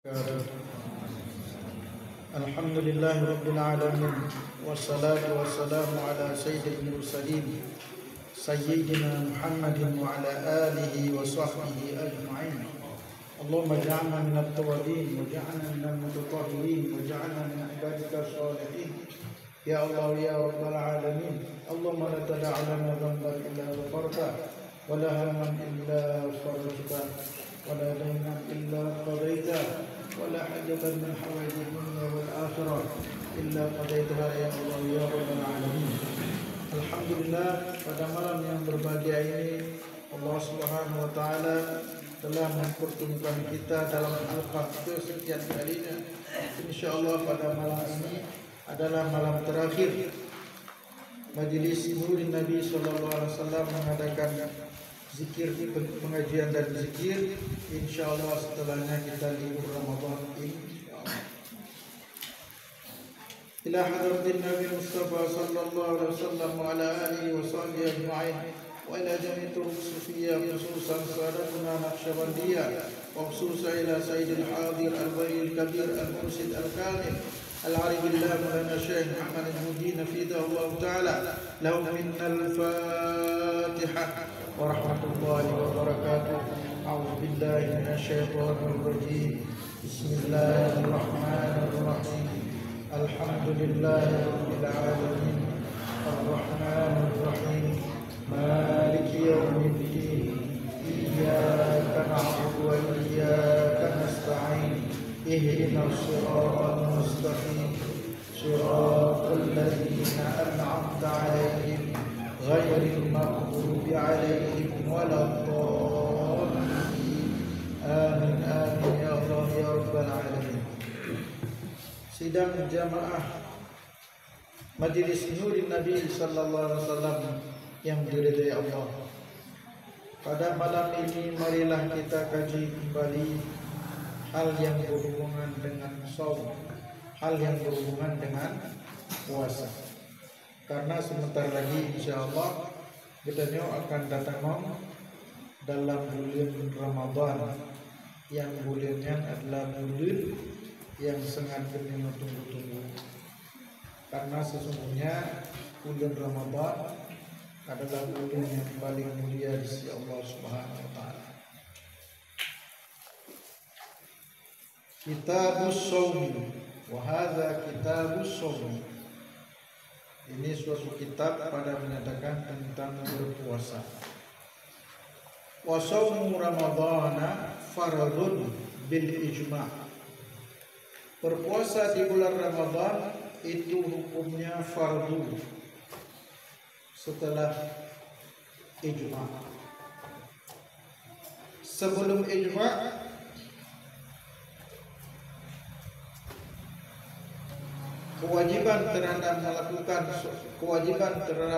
الحمد لله رب العالمين والصلاة والسلام على سيد المرسلين سيدنا محمد وعلى آله وصحبه أجمعين. اللهم اجعلنا من التوابين واجعلنا من المتطهرين واجعلنا من عبادك الصالحين يا الله يا رب العالمين. اللهم لا تدع لنا ذنبا إلا غفرته ولا هما إلا فرجته ولا دينا إلا قضيته ولا حاجة من حوائج الدنيا والآخرة إلا قضيتها يا الله يا رب العالمين. Alhamdulillah, pada malam yang berbahagia ini Allah Subhanahu wa taala telah mempertemukan kita dalam halaqah kesekian kalinya. Insyaallah pada malam ini adalah malam terakhir Majelis Nurin Nabi sallallahu alaihi wasallam mengadakan zikir, pengajian dan zikir. Insyaallah setelahnya kita libur Ramadan insyaallah. Ila hadratin Nabi Mustafa sallallahu alaihi wasallam wa ala alihi wa sahbihi ajma'in wa ila jami'i turuq sufiyya khususan sadatuna Naqsyabandiyah wa khususan ila sayyidil hadir al-bari al-kabir al-mursid al-kamil al-arif billah Maulana Syekh Muhammad al-Mudin fidahu Allah ta'ala lahu minna al-Fatihah wa rahmatullahi wa barakatuh. A'udzu billahi minasy syaithanir rajim. Bismillahirrahmanirrahim. Alhamdulillahi rabbil alamin. Arrahmanir rahim. Maliki yaumiddin. Iyyaka na'budu wa iyyaka nasta'in. Ihdinas siratal mustaqim. Siratal ladzina an'amta 'alaihim ghairil maghdubi 'alaihim waladdallin. Amin amin ya Allah ya rabbal alamin. Sidang jamaah Majelis Nurin Nabi sallallahu alaihi wasallam yang diridai Allah. Pada malam ini marilah kita kaji kembali hal yang berhubungan dengan shaum, hal yang berhubungan dengan puasa. Karena sebentar lagi insyaallah kita akan datang dalam bulan Ramadan, yang bulannya adalah bulan yang sangat kami tunggu-tunggu. Karena sesungguhnya bulan Ramadan adalah bulan yang paling mulia di sisi Allah Subhanahu wa taala. Kitabus Shaum wa hadza kitabus Shaum. Ini suatu kitab pada menyatakan tentang berpuasa. Wa shaumu Ramadhana fardun bil ijma'. Berpuasa di bulan Ramadan itu hukumnya fardu setelah ijma'. Sebelum ijma' kewajiban terhadap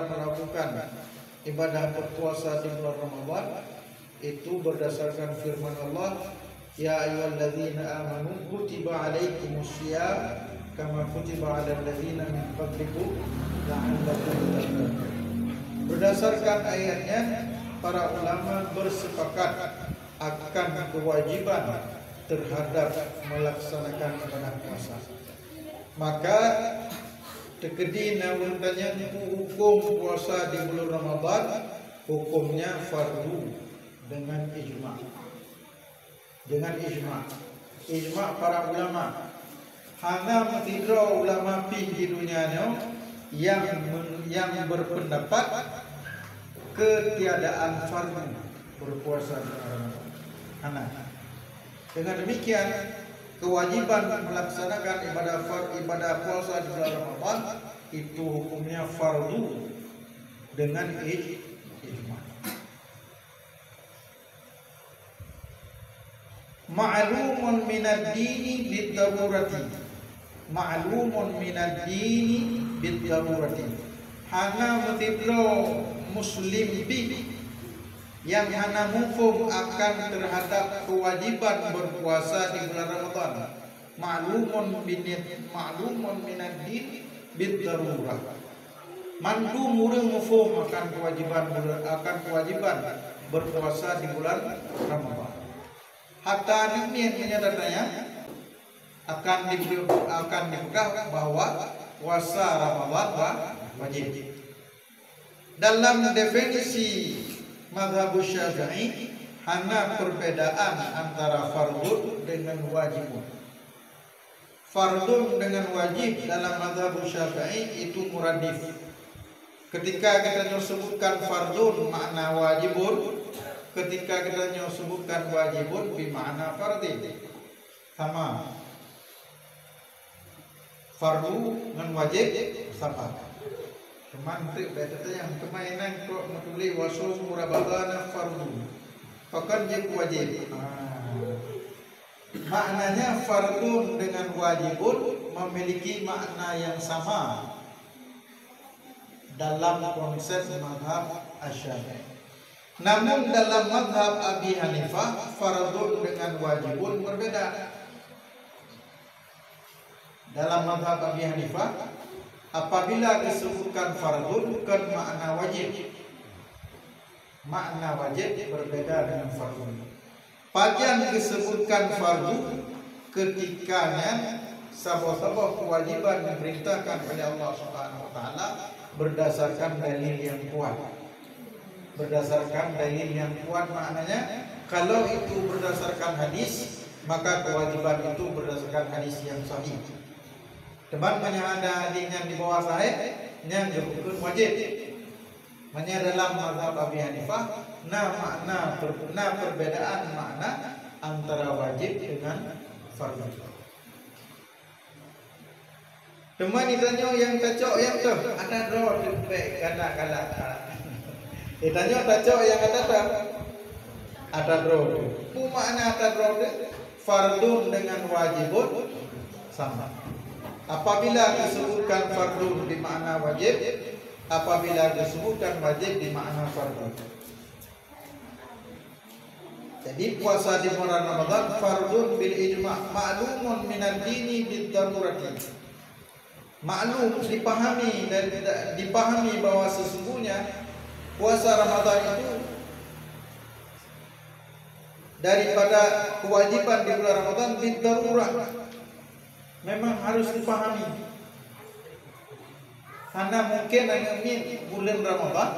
melakukan ibadah berpuasa di bulan Ramadan itu berdasarkan firman Allah, ya ayyuhalladzina amanu kutiba alaikumusiyam kama kutiba alal ladzina min qablikum la'allakum tattaqun. Berdasarkan ayatnya para ulama bersepakat akan kewajiban terhadap melaksanakan ibadah puasa. Maka tekedi nawuntanya hukum puasa di bulan Ramadan hukumnya fardu dengan ijma'. Dengan ijma' para ulama. Hanya mentidro ulama di dunia yang berpendapat ketiadaan fardu berpuasa di Ramadan. Dengan demikian kewajiban melaksanakan ibadah puasa di bulan Ramadan itu hukumnya fardu dengan ijma'. Ma'lumun minad dini bid-darurati. Ma'lumun minad dini bid-darurati. Hana mutiblo muslim bi yang hana hukum akan terhadap kewajiban berpuasa di bulan Ramadan. Ma'lumun minad din bid-darurah. Mandu murung mufhum akan kewajiban berpuasa di bulan Ramadan. Hatta ini yang menyatakannya akan dipegang bahwa puasa Ramadan wajib. Dalam definisi mazhab Syafi'i, hanya perbedaan antara fardun dengan wajib. Fardun dengan wajib dalam mazhab Syafi'i itu muradif. Ketika kita sebutkan fardun makna wajibun, ketika kita sebutkan wajibun bermakna fardin. Sama. Fardu dengan wajib sama. Cuman itu yang kemainan kok menulis wasum Ramadhan fardu. Pakan je wajib. Maknanya fardun dengan wajibun memiliki makna yang sama dalam konsep mazhab Asy-Syafi'i. Namun dalam mazhab Abi Hanifah, fardun dengan wajibun berbeda. Dalam mazhab Abi Hanifah, apabila disebutkan fardun bukan makna wajib. Makna wajib berbeda dengan fardun. Pajan disebutkan fardu ketikanya sebuah kewajiban diperintahkan oleh Allah Subhanahu wa taala berdasarkan dalil yang kuat. Berdasarkan dalil yang kuat maknanya kalau itu berdasarkan hadis, maka kewajiban itu berdasarkan hadis yang sahih. Teman ada hadis yang di bawah sahih yang disebutkan wajib. Hanya dalam mazhab Abi Hanifah, makna perbedaan makna antara wajib dengan fardu. Teman ditanya yang cocok yang tu ada draw lebih kala. Ditanya cocok yang ada draw. Apa makna ada draw? Fardun dengan wajibun sama. Apabila disebutkan fardun bermakna wajib, apabila disebutkan wajib bermakna fardu. Jadi puasa di bulan Ramadan fardun bil ijma' ma'lumun minad dini bid darurati. Maklum dipahami bahwa sesungguhnya puasa Ramadan itu daripada kewajiban di bulan Ramadan bid darurah. Memang harus dipahami. Karena mungkin ini bulan Ramadan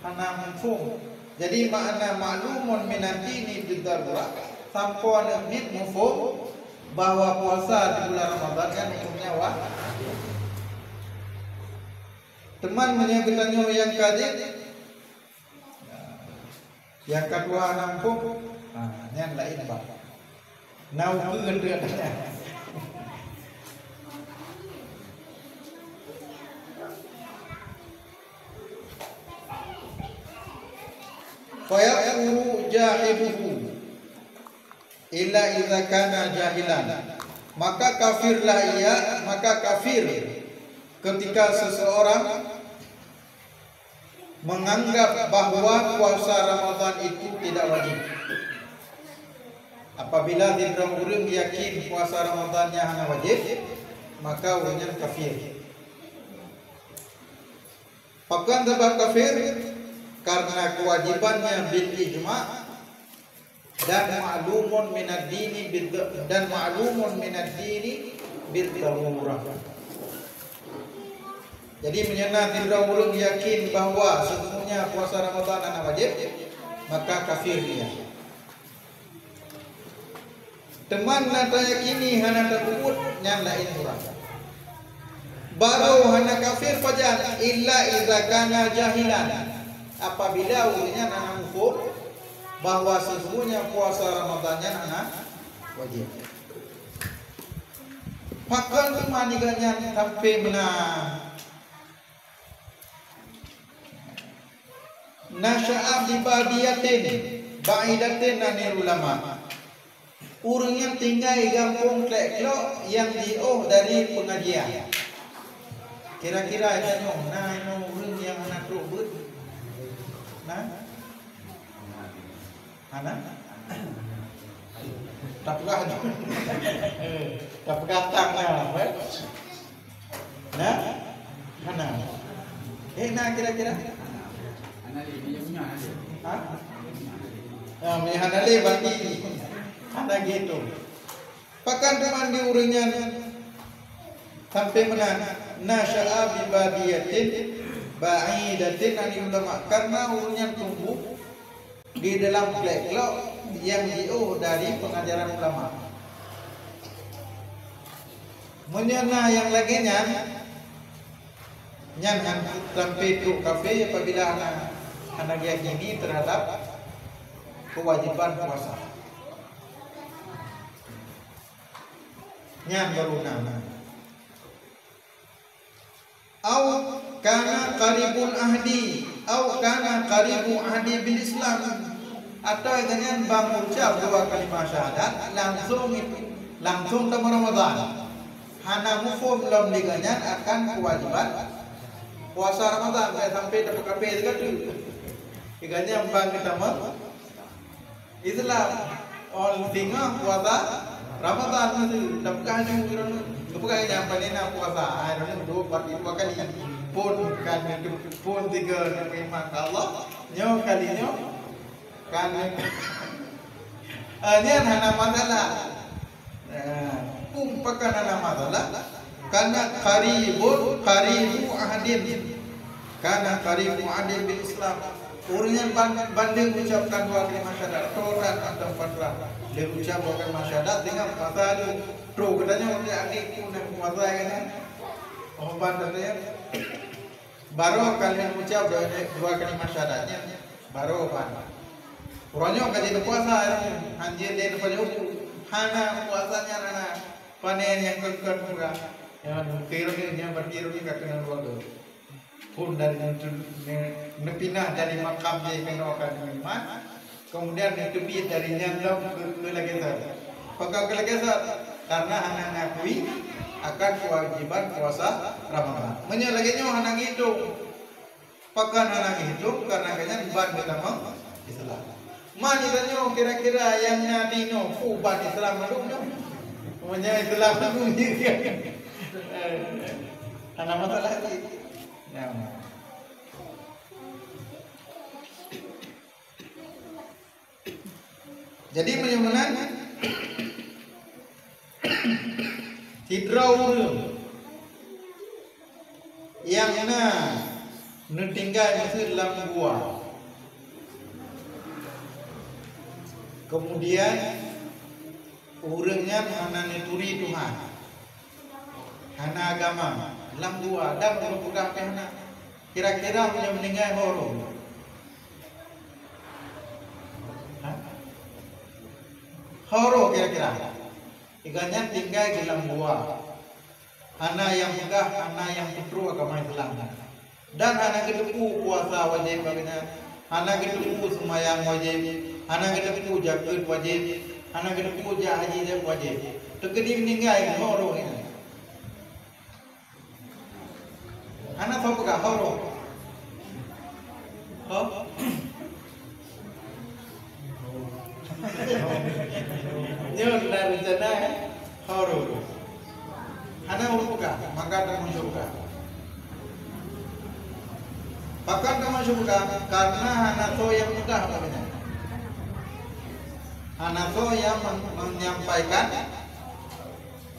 karena mufhum. Jadi makna ma'lumun minad dini bid darurah tanpa ini mufhum bahwa puasa di bulan Ramadan kan hukumnya wajib. Teman menyebutkannya yang kadit, yang kedua nampung, yang lain pak. Naukun dia. Fayaqulu jahiluhu illa idza kana jahilan. Maka kafirlah ia, maka kafir ketika seseorang menganggap bahwa puasa Ramadan itu tidak wajib. Apabila tidak orang yakin puasa Ramadannya hanya wajib, maka orangnya kafir. Bahkan sebab kafir karena kewajibannya bil ijma' dan ma'lumun minad dini bil darurah. Jadi menyenang tidak orang yakin bahwa sesungguhnya puasa Ramadan adalah wajib, maka kafir dia. Teman nata yakini hana tersebut yang lain orang. Baru hana kafir pajan illa idza kana jahilan. Apabila ulnya nana mufhum bahwa sesungguhnya puasa Ramadannya nana wajib. Pakal maniganya sampai benar. Nasya'a di badiyatin ba'idatin anil ulama. Orang yang tinggal di kampung Teklok yang jauh dari pengajian. Kira-kira itu orang yang anak robot. Anak? Tak pegatang lah. Mana? Kira-kira. Mihanali berarti ada gitu. Pakan teman di uringan sampai menan nasya'a bi badiyatin ba'idatin ani ulama, karena uringan tumbuh di dalam plek-plek yang jauh dari pengajaran ulama. Menyana yang lagi nyan sampai tu kafe apabila anak yakini terhadap kewajiban puasa. Nyan baru nama. Au kana qaribul ahdi, au kana qaribu ahdi bil Islam. Atau dengan bang ucap 2 kalimat syahadat langsung dalam Ramadan. Hana mufum belum diganyan akan kewajiban puasa Ramadan sampai dapat kafe juga tu. Diganya bang kita mah Islam all tinggal puasa Ramadan masih dapat hanya bukan nyampe ni nak puasa. Akhirnya 2 kali pun kan pun 3 memang Allah nyo kalinya kan ni hana masalah. Pakan hana masalah karena qaribu ahadin, karena qaribu ahadin bil Islam. Uringan banding ucapkan 2 kalimat syahadat toran atau fatwa dia ucap 2 kalimat syahadat dengan pasal tro katanya dia adik pun puasa kan bandingnya baru kalian ucap 2 kalimat syahadatnya baru orangnya kaji puasa anjir dia depan hana puasanya hana panen yang kekal juga yang kiranya berkiranya kakek waktu pun dari nepinah dari makam dia kena akan iman, kemudian ditebih dari nyandang ke Lagesar. Pakai ke Lagesar karena anak ngakui akan kewajiban puasa Ramadan. Menyalaginya anak itu, pakai anak itu karena kanya ban pertama Islam. Mana tanya kira-kira yang nadino ban Islam dulu, punya Islam dulu dia. Anak masalah lagi. Jadi menyusunan hidraul yang tinggal masih dalam gua. Kemudian urangnya hana nituri Tuhan, hana agama. Dalam dua ada berbuka pehna kira-kira punya meninggal horo horo kira-kira iganya tinggal di dalam dua anak yang megah anak yang putru agama Islam dan anak kedepu puasa wajib bagainya anak kedepu semayang wajib anak kedepu zakat wajib anak kedepu haji wajib tegedi meninggal horo ini. Anak tahu apa horo? Oh? Nyon dari sana horo. Anak urut buka, maka kamu surga. Bahkan kamu surga karena anak tahu yang mudah namanya. Anak tahu yang menyampaikan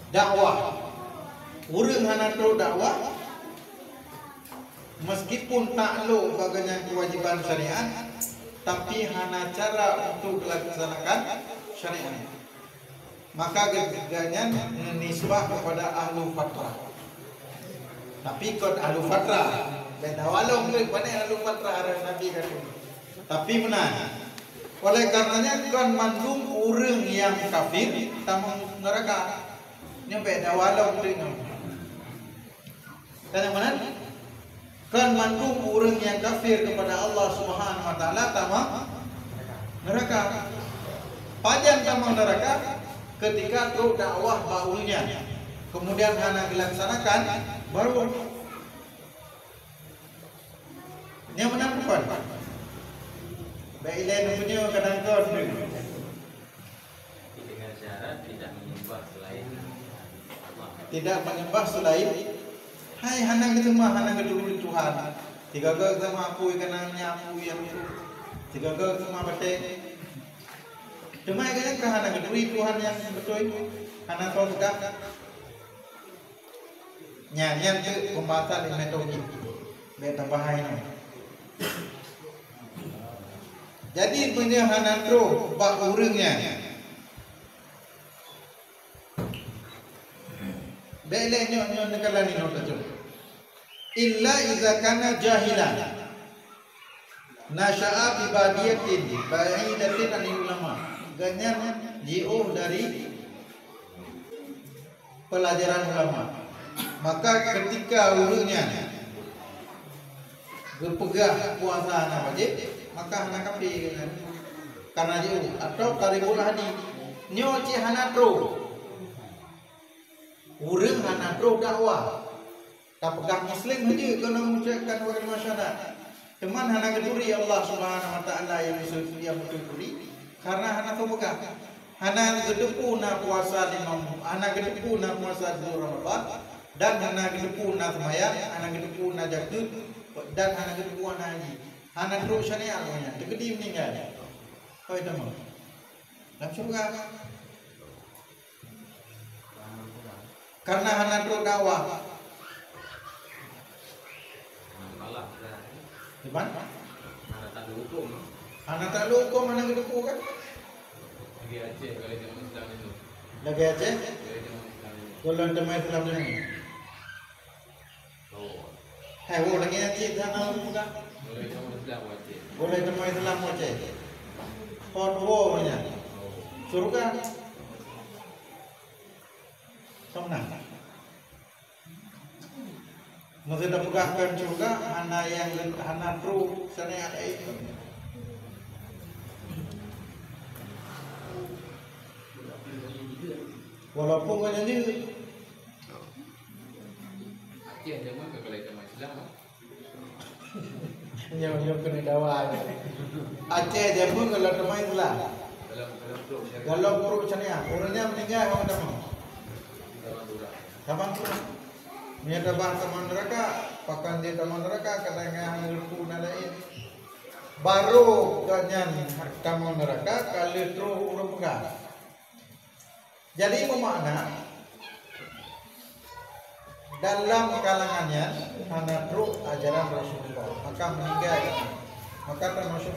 dakwah. Urang anak tahu dakwah. Meskipun takluk bagian kewajiban syariat, tapi hana cara untuk dilaksanakan syariat. Maka geganya menisbah kepada ahlu fatrah. Tapi kon ahlu fatrah, beda walau pada ahlu fatrah arah Nabi kata. Tapi benar. Oleh karenanya kon mandum urang yang kafir tamang neraka. Ini beda walau dengan. Tanya mana? Kan mandung orang yang kafir kepada Allah Subhanahu wa taala tamang neraka. Panjang tamang neraka ketika tu dakwah baulnya. Kemudian hana dilaksanakan baru yang menang bukan. Baik lain punya kadang-kadang dengan syarat tidak menyembah selain Allah. Tidak menyembah selain hai hanang itu mah hanang kedua Tuhan. Tiga ke sama aku ikannya aku yang itu. Tiga ke sama bete. Cuma ikannya ke hanang kedua Tuhan yang betul. hana tahu juga nyanyian tu pembahasan di metode beta bahaya. Jadi punya hana tahu bak urangnya bele nyo nekalan ni nota tu illa iza kana jahilan nasha'a bi badiyatin ba'idatin anil ulama. Ganyan jauh dari pelajaran ulama. Maka ketika urangnya berpegang puasa anak wajib, maka anak kafir karena jauh atau karibul hadi nyo ci hanatro urang hanatro dakwah tak pegang muslim aja kena mengucapkan kepada masyarakat teman hana keduri Allah Subhanahu wa taala yang betul-betul karena hana pegang hana gedepu na puasa di hana gedepu na puasa di Ramadan dan hana gedepu na sembahyang hana gedepu na jakut dan hana gedepu na haji hana terus syariat namanya tegedi meninggal kau itu mau dalam surga karena hana terus dakwah di mana hana tak hukum hana gedepu kan lagi Aceh kalau zaman Islam itu. Lagi Aceh? Kalau zaman Islam ni. Oh. Hai, wo lagi Aceh dah nak buka. Boleh zaman Islam Aceh. Boleh zaman Islam Aceh. Hot wo punya. Surga. Sama. Mesti dah pegahkan surga hana yang hana tru sana ada itu. Walaupun kan ini Aceh zaman ke kalau zaman Islam yang kena dawa Aceh zaman kalau zaman Islam kalau buruk sana orangnya meninggal orang dah mau kapan tu ni ada bah taman neraka pakan dia taman neraka kadang-kadang ngerpu nalain baru ganyan taman neraka kali terus urang pegang. Jadi bermakna dalam kalangannya hana truk ajaran Rasulullah maka meninggal maka termasuk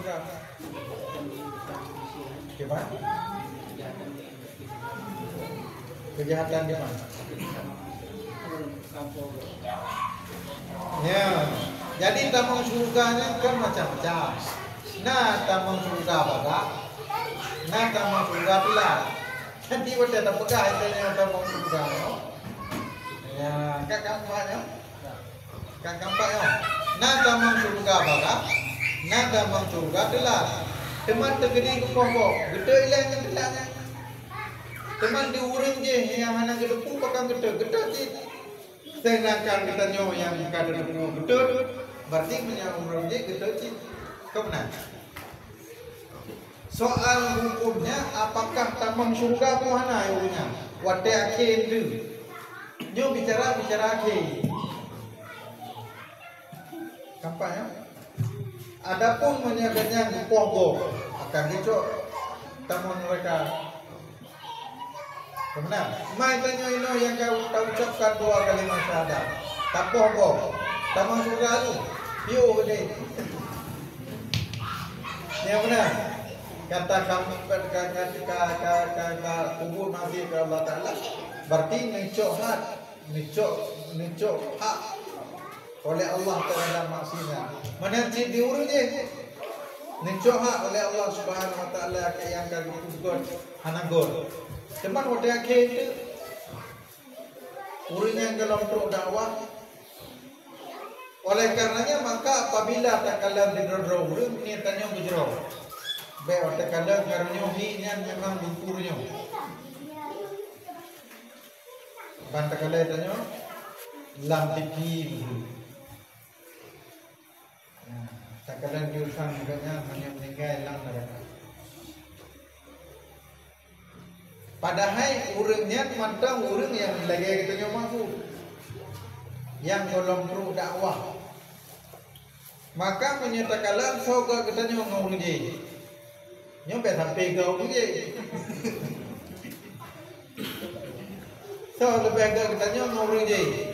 gimana? Kejahatan di mana? Ya, jadi tamu surganya kan macam-macam. Nah, tamu surga baga, nah tamu surga pula. Nanti kita tak pegah itu yang tamu surga. Ya, kak kampaknya, nah tamu surga baga, nah tamu surga pula. Teman tergedi kongkong, gede ilang telanya. Teman diuring je yang hana gedepu pakai gede sih. Sedangkan kita nyawa yang kada depu gede, berarti punya umur je gede sih. Kemana? Soal hukumnya, apakah tamang surga tu hana iunya? Wate akhir tu. Nyo bicara akhir. Kampanya? Adapun menyaganya pogo akan dicok tamang mereka. Benar. Mai tanya ino yang kau ucapkan 2 kalimat syahadat. Tak pogo. Tamang surga tu. Piu gede. Ya benar. Kata kamu ketika kubur nanti ke Allah Taala, berarti nicok hak oleh Allah terhadap maksinya. Mana cik diurut je. Nicok hak oleh Allah Subhanahu Wa Taala yang kagum hanagor. Teman wadah ke urutnya dalam truk dakwah. Oleh karenanya maka apabila tak kalah di dro urut ni tanya bujro. Baik tak kalah karenanya ni memang lumpurnya. Banta kalah tanya lam tiki. Tak kalah diurusan makanya hanya meninggal lam neraka. Padahal urangnya mantang urang yang lagi kita nyomaku yang golong truk dakwah maka menyatakan soga kita nyomong je nyompe sampai kau je So lebih agak katanya ngomong je.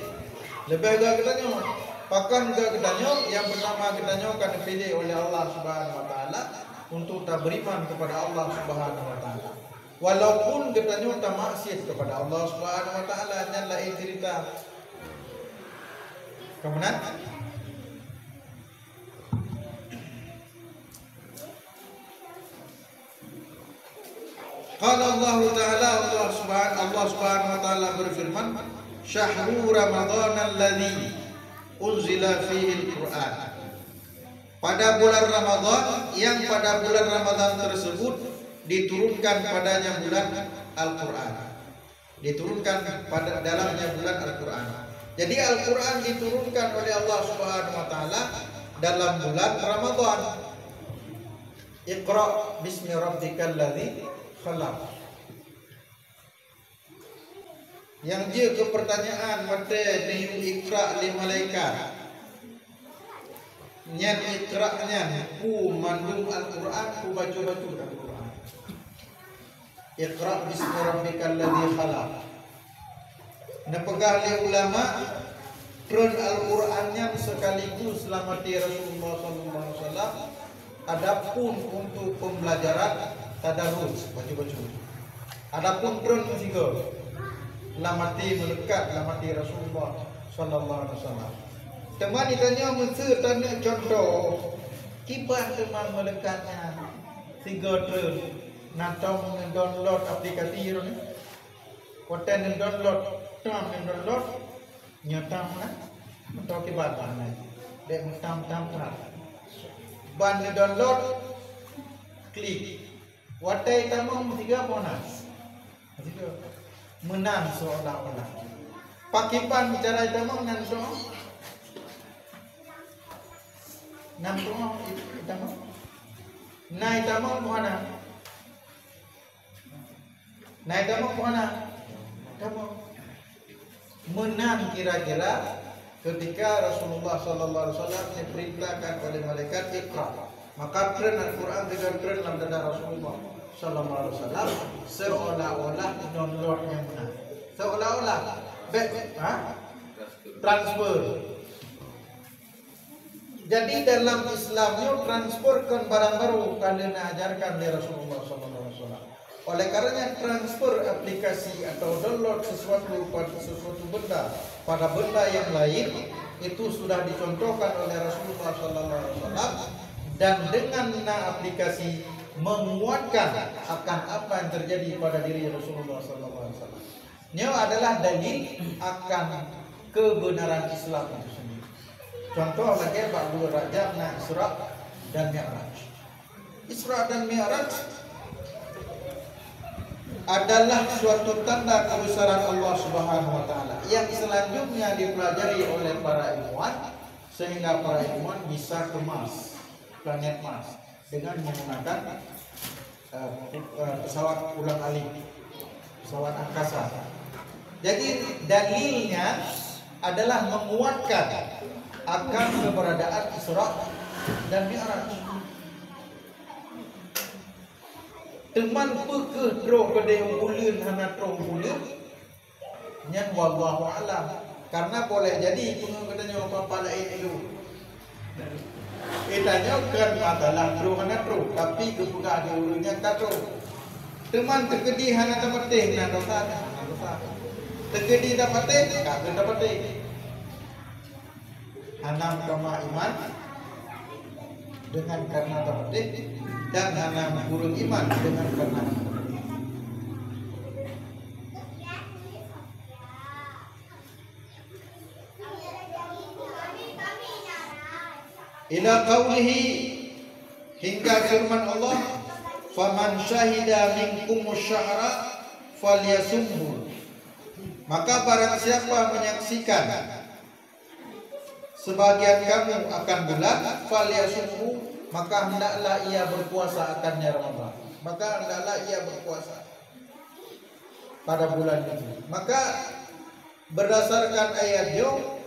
Lebih agak katanya pakan agak katanya yang pertama katanya akan dipilih oleh Allah Subhanahu wa taala untuk tak beriman kepada Allah Subhanahu wa taala. Walaupun katanya tak maksiat kepada Allah Subhanahu wa taala, hanya lain cerita. Kemudian qala Allah Ta'ala, Allah Subhanahu wa taala berfirman, "Syahrul Ramadan alladzi unzila fihi al-Qur'an." Pada bulan Ramadan yang pada bulan Ramadan tersebut diturunkan padanya bulan Al-Qur'an. Diturunkan pada dalamnya bulan Al-Qur'an. Jadi Al-Qur'an diturunkan oleh Allah Subhanahu wa taala dalam bulan Ramadan. Iqra bismi rabbikal ladzi khalaq. Yang dia ke pertanyaan mata niu ikra li malaikat. Nyan ikra'nya ku mandung Al-Qur'an, ku baca-baca Al-Qur'an. Iqra bismi rabbikal ladzi khalaq. Nepegah li ulama turun Al-Qur'annya sekaligus selama Rasulullah sallallahu alaihi wasallam. Adapun untuk pembelajaran tadarus baca-baca. Adapun turun musika lamati melekat lamati Rasulullah sallallahu alaihi wasallam. Teman ditanya mesti tanya contoh kipas teman melekatnya 3 turun nantau download aplikasi ni. Konten download, tam download nyatam na atau kipas mana. Dek tam ban download klik watai tamang 3 bonus. Menang seolah-olah. Pakipan bicara tamang nan so. Nam tamang tamang. Nai tamang mana? Nai tamang mana? Tamang. Menang kira-kira ketika Rasulullah sallallahu alaihi wasallam diperintahkan oleh malaikat Iqra. Maka tren Al-Qur'an dengan tren dalam dada Rasulullah sallallahu alaihi wasallam seolah-olah downloadnya menang. Seolah-olah transfer. Jadi dalam Islamnya transferkan barang baru karena ajarkan oleh Rasulullah sallallahu alaihi wasallam. Oleh karenanya transfer aplikasi atau download sesuatu benda pada benda yang lain itu sudah dicontohkan oleh Rasulullah sallallahu alaihi wasallam, dan dengan aplikasi menguatkan akan apa yang terjadi pada diri Rasulullah sallallahu alaihi wasallam. Ini adalah dalil akan kebenaran Islam itu sendiri. Contoh lagi ba'dul Rajab na Isra dan Mi'raj. Isra dan Mi'raj adalah suatu tanda kebesaran Allah Subhanahu wa taala yang selanjutnya dipelajari oleh para ilmuwan sehingga para ilmuwan bisa ke Mars, planet Mars dengan menggunakan pesawat ulang-alik, pesawat angkasa. Jadi dalilnya adalah menguatkan akan keberadaan Isra dan Mi'raj. Teman pekeh tro kedai ulun hana tro ulun nyan wallahu alam, karena boleh jadi katanya apa lain itu. Itanya kan adalah tro hana tro, tapi kebuka ada ulunnya tak tro. Teman terkedi hana tapateh na dosa. Terkedi tapateh kagak tapateh. Hanam kama iman dengan karena tapateh, dan hanam kurung iman dengan karena ila qawlihi, hingga firman Allah, faman syahida minkum syahra falyasumhu. Maka barang siapa menyaksikan sebagian kamu akan bulan, falyasumhu, maka hendaklah ia berpuasa akannya Ramadan. Maka hendaklah ia berpuasa pada bulan itu. Maka berdasarkan ayat itu,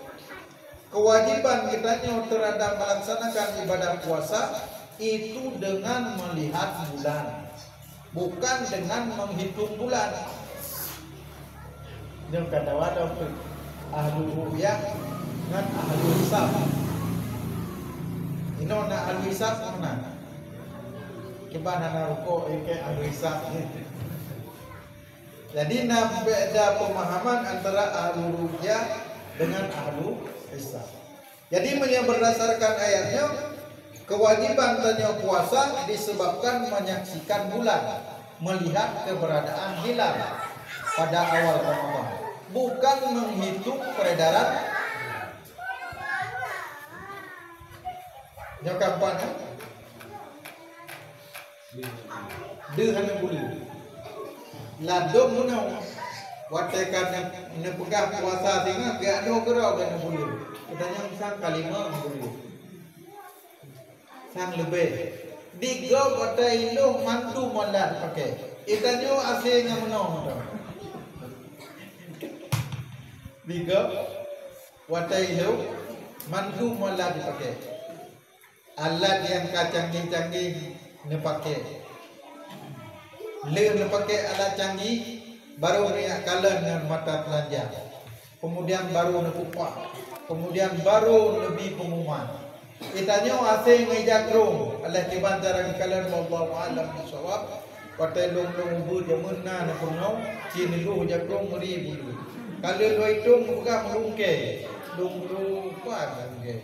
kewajiban kitanya terhadap melaksanakan ibadah puasa itu dengan melihat bulan, bukan dengan menghitung bulan. Dia kata wadah ahlu ru'yah dengan ahlu hisab. Ino na ahlu hisab mana? Kiban hana ruko ke ahlu hisab. Jadi nak beda pemahaman antara ahlu ru'yah dengan ahlu hisab. Jadi berdasarkan ayatnya, kewajiban tanya puasa disebabkan menyaksikan bulan, melihat keberadaan hilal pada awal Ramadan, bukan menghitung peredaran kapan hanya bulan ladong munau watekan ne pegah puasa tengah gak ada gerau kan bulan katanya sang kalima bulan sang lebih digo watai lo mantu molat pakai itanyo asing menong digo watai lo mantu molat dipakai alat yang canggih-canggih ne pakai le ne pakai alat canggih baru niat kalah dengan mata telanjang, kemudian baru ne kupak, kemudian baru lebih pengumuman itanya asing meja krong Allah tiban cara kalah wallahu alam bisawab watai long bu jamunna ne pengau cini lu jakrong meri bulu kalau lo itu pegang melungke long kuat ke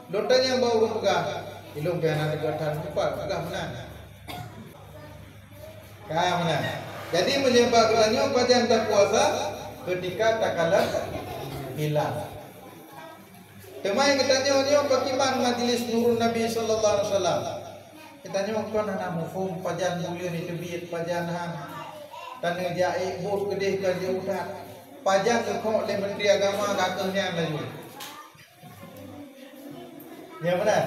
lotanya bau pegang ilung kana degatan kuat pegang menang mana. Jadi menyebabkannya pada tak puasa ketika tak kalah hilal. Kemai katanya bagaimana majlis Nurul Nabi sallallahu alaihi wasallam. Katanya kon ana mufhum pajan bulan itu biit pajanan tanah jai bot kedih ka jaudat. Pajan kok le Menteri Agama kakengnya lagi. Ya benar.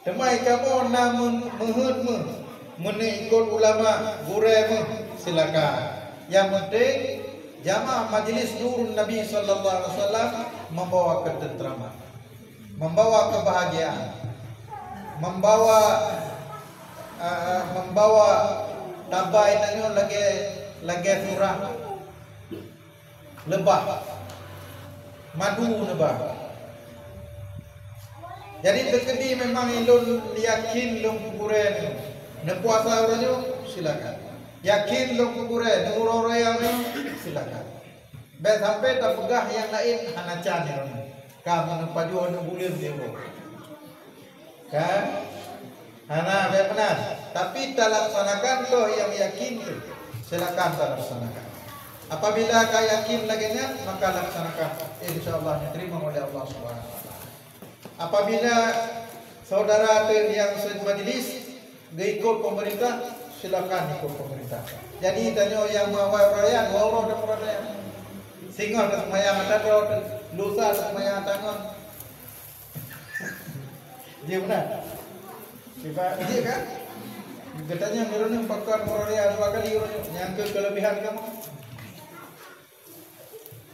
Kemai kamu namun menghut ikut ulama gurem silakan. Yang penting jamaah majlis Nurul Nabi sallallahu alaihi wasallam membawa ketentraman, membawa kebahagiaan, membawa tabai nanyo lagi surah lebah madu lebah. Jadi terkedi memang ilun yakin lung kuburen ne puasa orangnya silakan. Yakin lo kuburan, nurora yang silakan. Bet sampai tak pegah yang lain hanacan ya. Kamu nampak jual nak bulir dia kan? Hana benar. Tapi tak laksanakan tu yang yakin tu. Silakan tak laksanakan. Apabila kau yakin laginya maka laksanakan. InsyaAllah diterima oleh Allah Subhanahu Wa Taala. Apabila saudara yang majlis ikut pemerintah, silakan ikut pemerintah. Jadi tanya yang mau perayaan, orang ada perayaan. Singa ada semayang ada, lusa ada semayang tangan. Dia benar. Dia kan? Katanya mirone pakar perayaan 2 kali yang kelebihan kamu.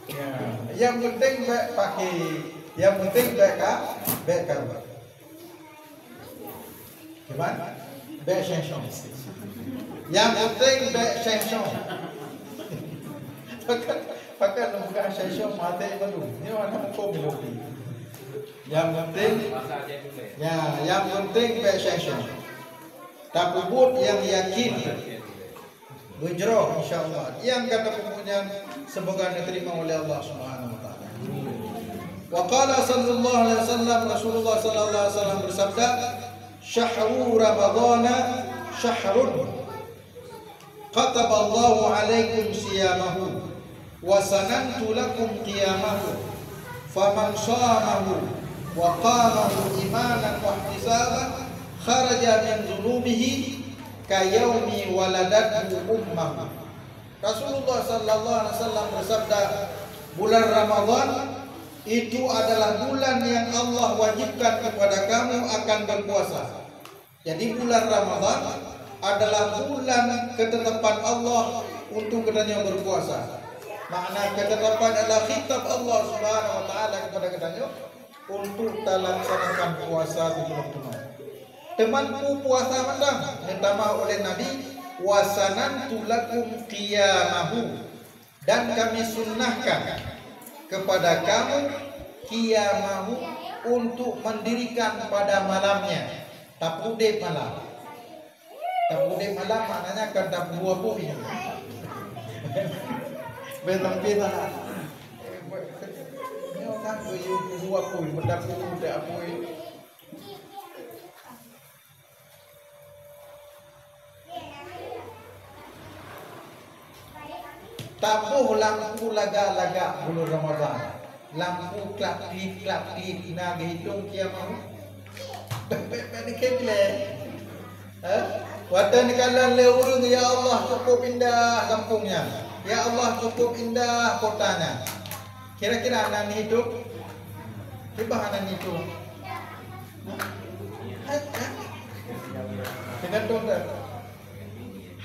Ya, yang penting baik pakai, yang penting baik kamu. Gimana? Baik sensation. Yang penting baik sensation. Pakai bukan sensation mati baru. Ini mana kau belum. Yang penting, ya, yang penting baik sensation. Tak kubut yang yakin. Bujro insyaallah. Yang kata pempunyaan semoga diterima oleh Allah Subhanahu Wa Taala. Wa qala sallallahu alaihi wasallam Rasulullah sallallahu alaihi wasallam bersabda, "Syahrul Ramadhan syahrun kataballahu alaikum siyamahu wa sanantu lakum qiyamahu faman shamahu wa qamahu imanan wa ihtisaban kharaja min dhunubihi kayaumi waladathu ummahu." Rasulullah sallallahu alaihi wasallam bersabda, bulan Ramadan itu adalah bulan yang Allah wajibkan kepada kamu akan berpuasa. Jadi bulan Ramadan adalah bulan ketetapan Allah untuk katanya berpuasa. Makna ketetapan adalah khitab Allah Subhanahu Wa Taala kepada katanya untuk laksanakan puasa di bulan Ramadan. Temanku puasa mandang ditambah oleh Nabi wasanantu lakum qiyamahu, Dan kami sunnahkan kepada kamu qiyamahu untuk mendirikan pada malamnya. Tapude malam. Tapude malam maknanya kan tapu apa ini? Betul kita. Ini orang buat apa? Mendapu udah apa? Tabuh lampu laga-laga bulan Ramadan. Lampu klap-klip nak hitung kiamat. Bek-bek kekle. Watan kalan le urung ya Allah cukup indah kampungnya. Ya Allah cukup indah kotanya. Kira-kira anak hidup? Tiba anak hidup. Dengan dokter.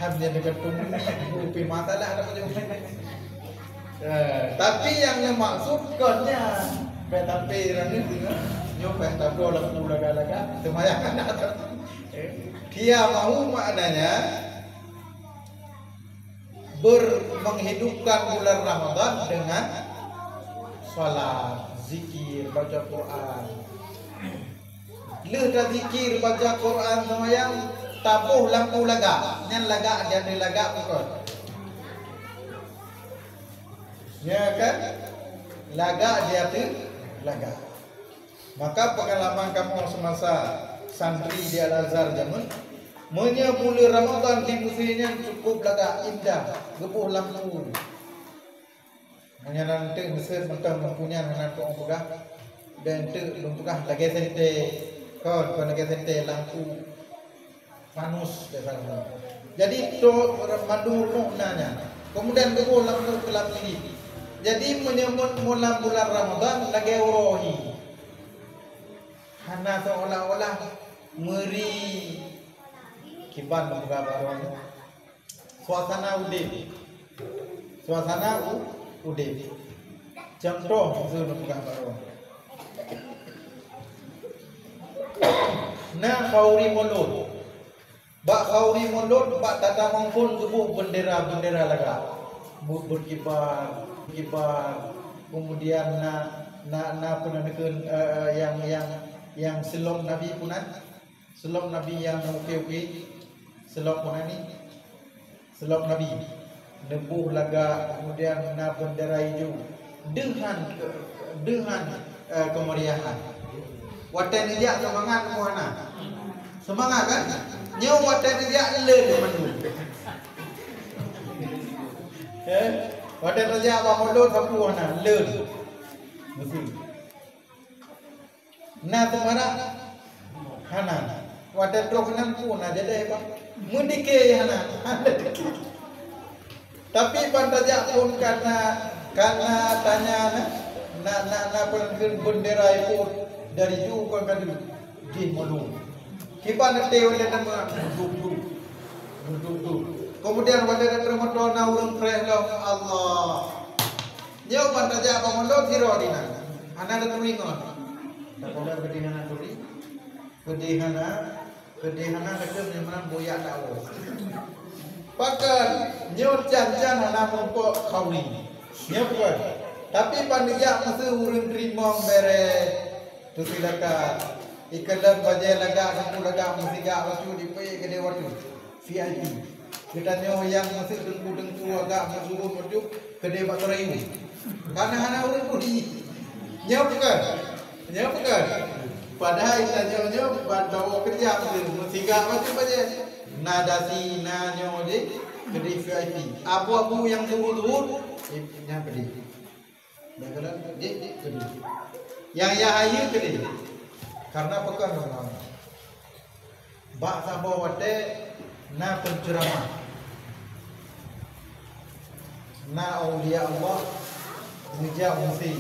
Hanya dekat tubuh masalah ada macam. Tapi yang dimaksudkannya tapi ini nyoba tabu lampu laga-laga semayang ada. Dia mau maknanya menghidupkan bulan Ramadan dengan salat, zikir, baca Quran. Leh zikir, baca Quran semayang tabuh lampu laga, nyan laga dia ada laga bukan? Ya kan? Laga dia tu laga. Maka pengalaman kamu semasa santri di Al-Azhar zaman, menyambut Ramadan di musimnya cukup laga indah, gebuh lampu. Hanya nanti Mesir mentang mempunyai nanti orang pegah dan tu lumpukah lagi sente, kau lagi sente lampu panus biasanya. Jadi tu mandu nanya. Kemudian gebuh lampu kelap-kelip. Jadi menyambut mula bulan Ramadan lagi urohi. Hana seolah-olah meri kiban buka baruan. Suasana udip. Suasana udip. Contoh maksud buka baruan. Nah khauri mulut. Bak khauri mulut bak tata mangpun gebuh bendera-bendera laga. Berkibar, kemudian na penandakan yang selom Nabi punan, selom Nabi yang okey, selom punan ni, selom Nabi, nebuh laga, kemudian na bendera hijau, dengan kemeriahan. Watan dia semangat muana, semangat kan? Nyawa watan dia le mandu. Wadah raja Muhammad sapu hana leun mesti na tumara hana wadah trokanan pun ada deh bang mendike hana tapi pantaja pun karena tanya na bendera itu dari jauh kan di malu kipan teu le nama duduk kemudian pada Ramadan urang preh Allah. Nyau pantaja Ramadan hiro dina. Ana ada tuingon. Tapoda gedihana turi. Gedihana dekem nyamran boyak dawo. Pakan nyau can-can ana mempok khauri. Nyau buat. Tapi pantaja mesti urang terima bere tu silakan. Ikalan baje laga sapu laga mesti gak wacu di pe gede waktu. VIP. Kita nyawa yang masih dengku agak masuk menuju ke debat terayu. Karena orang budi nyawa bukan. Padahal kita nyawa bawa kerja mesti gak macam aja. Nadasi nyawa di kedai VIP. Abu-abu yang turun yang kedai. Dah kalau kedai. Yang ayu kedai. Karena pekan orang. Bak sabar wate na penceramah. Na awliya Allah Nijah Musi.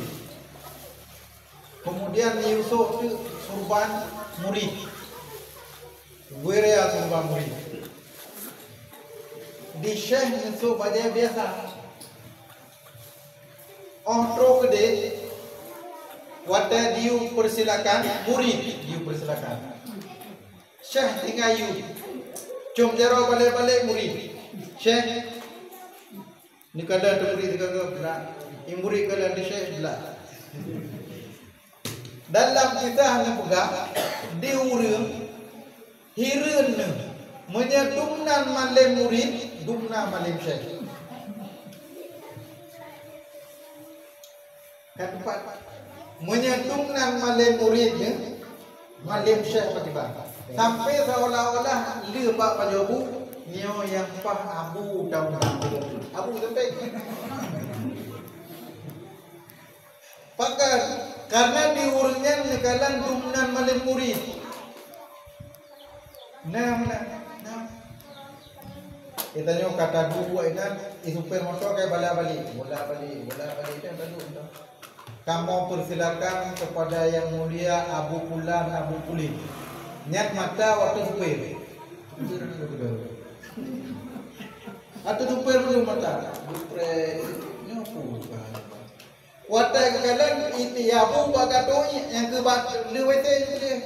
Kemudian Yusuf itu surban murid. Wiria surban murid. Di Syekh Yusuf aja biasa. Ontro gede. Wata diu persilakan murid diu persilakan. Syekh tinggal yu. Cum jaro balik-balik murid. Syekh Ni kada tu murid kagak belah. Murid kada di syekh belah. Dalam kisah ni pegang di urang hireun menyedumnan malim murid dumna malim syekh. Keempat, menyedumnan malim muridnya malim syekh patiba. Sampai seolah-olah le pak pajobu nyo yang pah abu daun abu sampai. Pakat karena diurangnya nekalan dumnan malim murid. Nah. Kita nyo kata dua ini supir motor kayak bola balik itu tadi. Kamu persilakan kepada yang mulia Abu Fulan Abu Kulin. Niat mata waktu supir. Atau supir belum mata. Supir nyopo. Watai kekalan itu Abu bagatoi yang kebat lewete dia.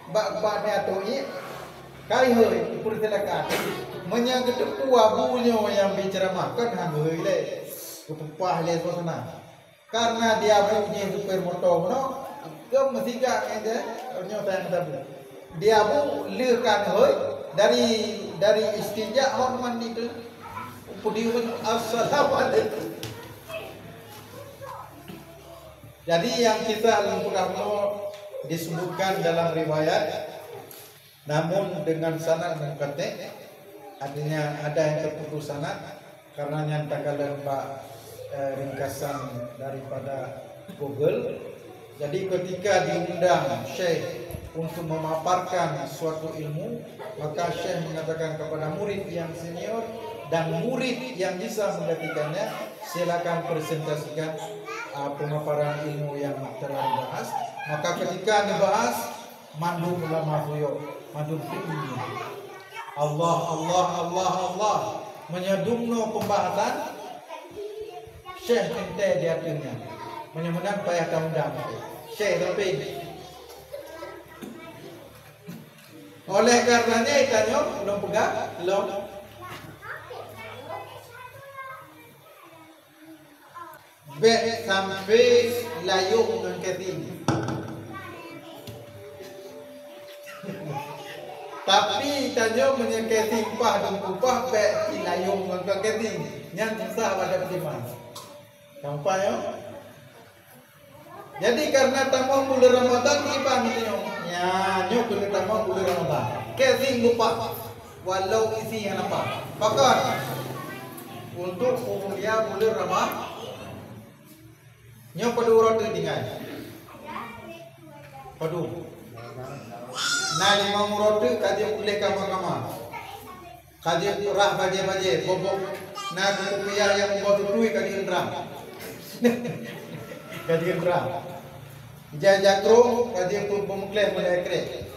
Bak atoi. Kai hoi persilakan. Menyangkut abunya yang berceramahkan hangoi le. Kepupah le suasana. Karena dia punya supir motor no, ke mesti gak aja, nyoba tabu. Dia bu lekan hoi dari istinja hormat itu, pudiun assalamualaikum. Jadi yang kita lumpur disebutkan dalam riwayat, namun dengan sanad mungkate, artinya ada yang terputus sanad karena nyantakalan Pak ringkasan daripada Google. Jadi ketika diundang Syekh untuk memaparkan suatu ilmu, maka Syekh mengatakan kepada murid yang senior dan murid yang bisa menggantikannya, silakan presentasikan pemaparan ilmu yang telah dibahas. Maka ketika dibahas, mandu ulama fuyo, mandu fikih. Allah menyedumno pembahasan Syekh ente dia punya menyembuhkan payah undang Syekh tapi oleh karenanya ikannya belum pegang belum be sampai layung dengan keting. Tapi ikannya menyeketing pah dan kupah be layung dengan keting yang susah pada beriman. Sampai ya. Jadi karena tamu bulan Ramadan iban nyo. Ya, nyo kulit tamu bulan Ramadan. Kesing lupa walau isi yang apa. Pakat untuk umulia bulan Ramadan. Nyo padu roti tinggal. Padu. Nah 5 roti kaji boleh kama-kama. Kaji rah baje-baje bobok. Nah rupiah yang buat duit kaji rendang. Kajian berang, jakro kajian tu pemukle mulai kere,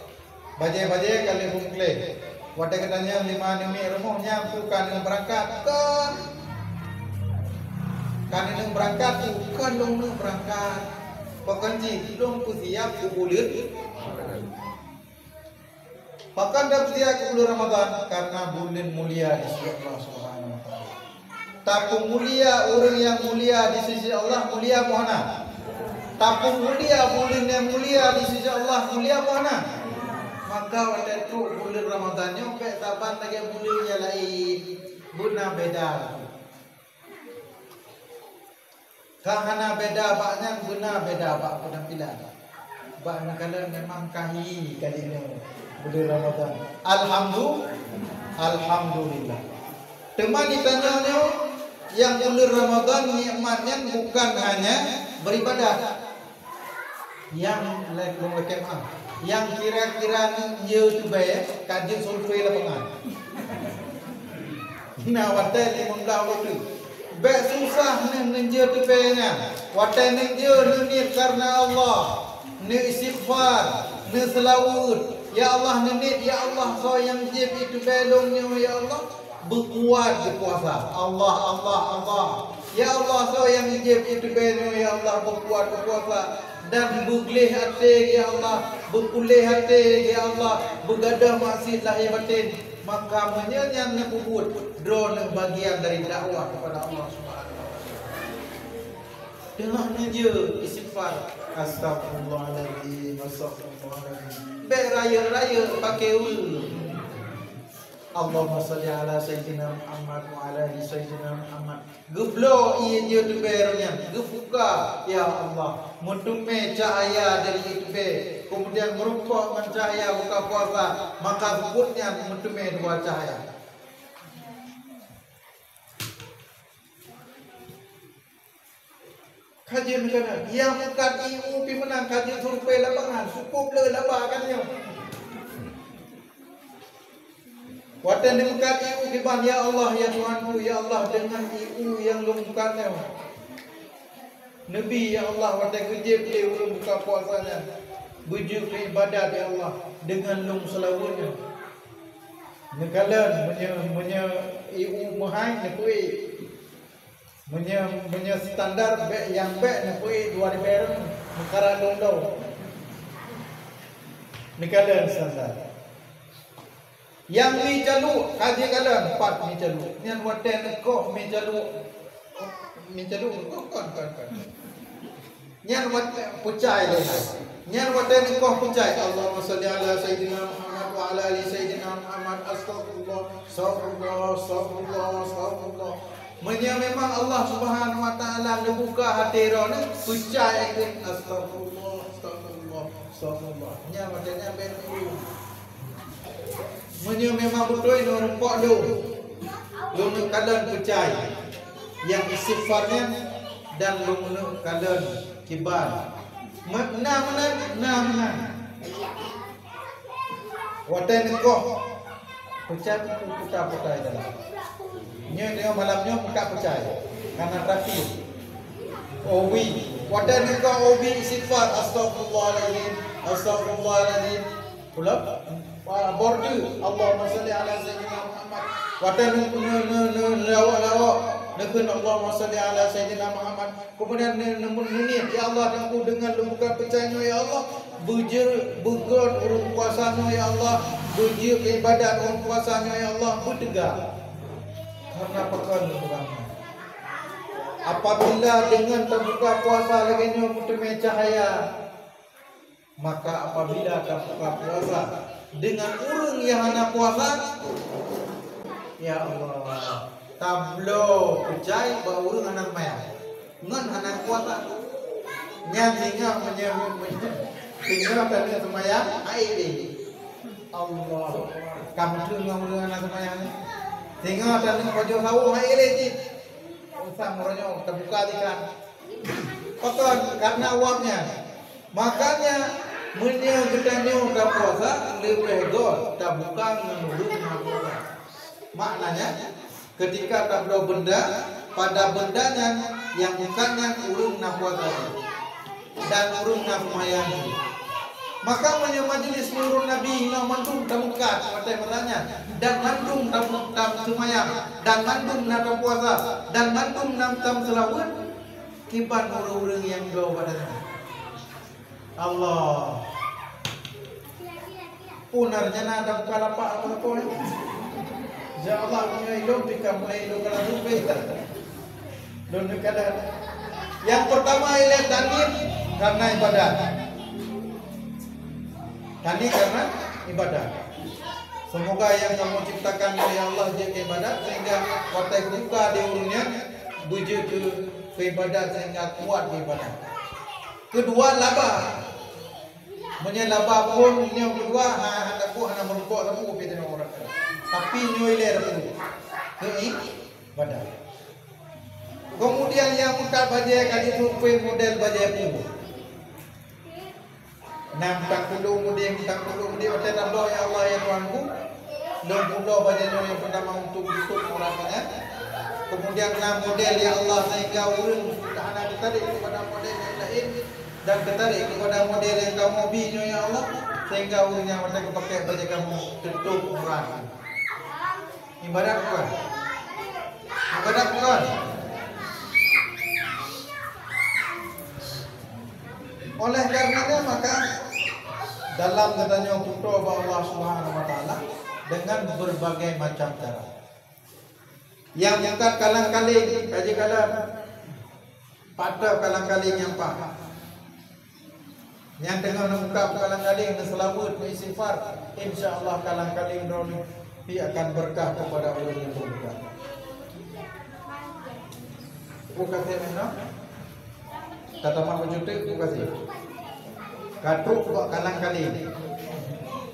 baje kali pemukle, wadah katanya 5 nimi rumahnya bukan yang berangkat kan yang berangkat bukan long berangkat, pekanji long siap kubulir, bahkan dah siap kubulir Ramadan karena bulan mulia di sisi Allah Subhanahu Wa Taala. Tapi mulia orang yang mulia di sisi Allah mulia mana? Tapi mulia bulan yang mulia di sisi Allah mulia mana? Maka waktu itu bulan Ramadannya sampai taban lagi bulannya lain, bulan beda. Karena beda baknya guna beda bak penampilan. Bak kalau memang kahi kali ini bulan Ramadan. Alhamdulillah. Teman ditanya yang bulan Ramadan nikmatnya bukan hanya beribadah yang lekemah yang kira-kira dia tu baik kajian survei lapangan nah watai 15 waktu baik susah ni dia tu baiknya watai ni dia ni karena Allah ni istighfar ni selawat ya Allah ni ya Allah so yang jib itu belongnya ya Allah berkuat berpuasa Allah ya Allah so yang jib itu belongnya ya Allah berkuat berpuasa dan bergelih hati ya Allah berpulih hati ya Allah bergadah maksiat lahir batin maka menyanyian nekubut drone bagian dari dakwah kepada Allah Subhanahu wa taala. Dengarnya je istighfar, astagfirullahaladzim, astagfirullahaladzim. Beraya-raya pakai ul. Allahumma salli ala sayyidina Muhammad wa ala ali sayyidina Muhammad. Geblo ia dia tu bernya, gebuka ya Allah, mutume cahaya dari itu be. Kemudian merupa mencahaya buka puasa, maka gubutnya mutume dua cahaya. Kajian negara yang bukan IU pi menang kajian survei lapangan cukup le labakannya. Watan bukan IU kiban ya Allah ya Tuhanku ya Allah dengan IU yang lungkannya. Nabi ya Allah watan kerja beliau ulun buka puasanya. Bujuk ke ibadat ya Allah dengan lung selawatnya. Nekalan punya IU mahai nekui. Punya standar yang nekui 2 bereng mekara dong. Nekalan standar. Yang mi calu kaji kalan 4 mi calu. Yang watan koh mi calu kon. Yang watan pucai le. Yang watan koh pucai. Allahumma salli ala sayyidina Muhammad wa ala ali sayyidina Muhammad. Astagfirullah. Memang Allah Subhanahu wa taala membuka hati rona pucai ke astagfirullah. Nya macamnya betul. Memang betul ini rumpok lu kadang percaya yang istighfarnya dan lu kadang kibar mana watan koh percaya dalam nya dia malamnya muka percaya karena terakhir owi watan koh owi istighfar astagfirullahaladzim pula bordu Allahumma salli ala sayyidina Muhammad watan lawak nekun Allahumma salli ala sayyidina Muhammad kemudian niat ya Allah aku dengan lembukan percaya ya Allah bujur bugon urung puasanya ya Allah bujur ibadat urung puasanya ya Allah bertegak karena pekan kurangnya apabila dengan terbuka puasa lagi mutume cahaya maka apabila terbuka puasa dengan urung yang hana puasa ya Allah tablo percaya bahwa urung anak maya ngan anak puasa tinggal tadi semaya air Allah kamu tu urung anak semaya tinggal tadi kojo sawu air usah meronyo terbuka ikan kotor karena uapnya makanya menyo ke puasa lebih gol tak bukan menurut puasa. Maknanya ketika tablo benda pada bendanya yang bukannya urung na puasa dan urung na lumayan. Maka majelis seluruh nabi na mandung tamukat pada bertanya dan mandung tam semayang dan mandung na puasa dan mandung na tam selawat kiban urung yang dua padanya. Allah punarnya nada kalapa apa ya Allah punya ilmu bika mulai ilmu kalau rupi don kadang yang pertama ilahi tanir karena ibadah ibadah semoga yang kamu ciptakan oleh Allah jadi ibadah sehingga kotak buka di urungnya bujuk ke ibadah sehingga kuat ibadah. Kedua laba menyelaba pun yang kedua hendak buat hendak merukuk kamu beda dengan orang tapi nyoiler tu ke ibadah. Kemudian yang muka bajai kali survei model bajai pun 60 kemudian hotel tambah ya Allah ya Tuhanku 60 bajai yang pertama untuk orangnya kemudian 6 model ya Allah sehingga urung anak kita kepada model yang lain dan ketarik kepada model yang kamu bina ya Allah sehingga urungnya mereka pakai baju kamu tutup orang ibadat bukan oleh karenanya maka dalam katanya putra Allah Subhanahu wa taala dengan berbagai macam cara. Yang bukan kalang-kaling, kaji kalam patah kalang-kaling yang paham. Yang tengah mengungkap kalang-kaling dan selawat istighfar, insya-Allah kalang-kaling drone dia akan berkah kepada orang yang berkah. Bukan mana? Kata mak berjuta bukan sih. Katruk pak kalang-kaling.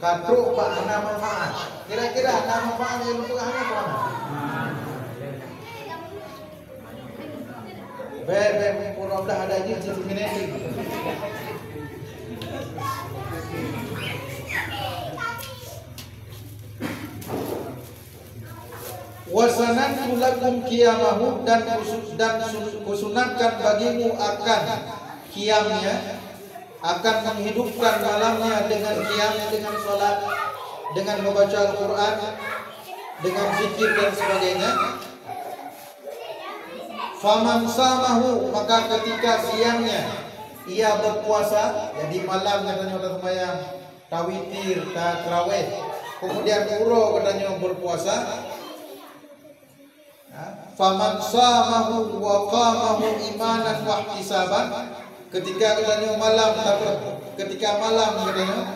Katruk pak ana manfaat. Kira-kira ana manfaat yang untuk ana apa? Bebe pura dah ada je genetik. Wasanatu lakum qiyamahu dan kusunatkan bagimu akan qiyamnya, akan menghidupkan malamnya dengan qiyamnya, dengan salat, dengan membaca Al-Quran, dengan zikir dan sebagainya. Faman samahu, maka ketika siangnya ia berpuasa, jadi malam katanya orang sembahyang tawitir, tarawih, kemudian uro katanya berpuasa. Faman samahu wa qamahu imanan wa ihtisaban, ketika katanya malam, ketika malam katanya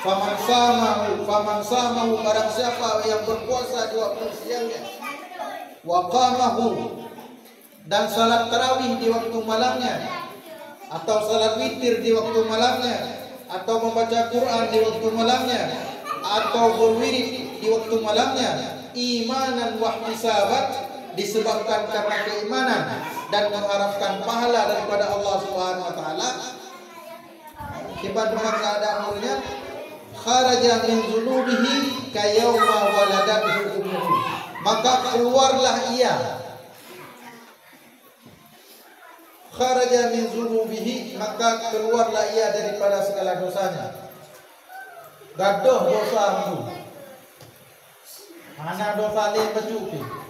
faman samahu barang siapa yang berpuasa di waktu siangnya, wa qamahu dan salat tarawih di waktu malamnya, atau salat witir di waktu malamnya, atau membaca Quran di waktu malamnya, atau berwirid di waktu malamnya, imanan wa ihtisaban, disebabkan karena keimanan dan mengharapkan pahala daripada Allah Subhanahu wa taala. Akibat dengan keadaannya kharaja min zunubihi kayawma waladathu ummuhu, maka keluarlah ia, kharaja min zunubihi, maka keluarlah ia daripada segala dosanya. Gaduh dosa itu, mana dosa lain bercuti.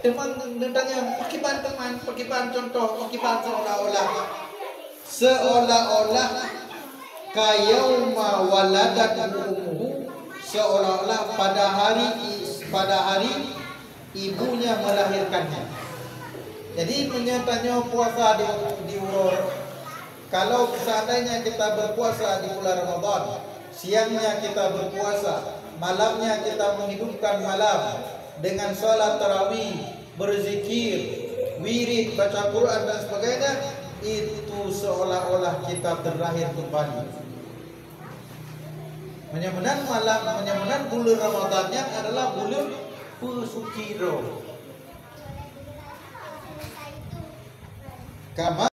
Teman tanya, pakiban teman, pakiban contoh, pakiban seolah-olah kayauma waladathu ummuhu, seolah-olah pada hari ibunya melahirkannya. Jadi menyatanya puasa di urur. Kalau seandainya kita berpuasa di bulan Ramadan, siangnya kita berpuasa, malamnya kita menghidupkan malam dengan salat tarawih, berzikir, wirid, baca Quran dan sebagainya, itu seolah-olah kita terlahir kembali. Menyamanan bulan Ramadannya adalah bulan pesuci roh. Kama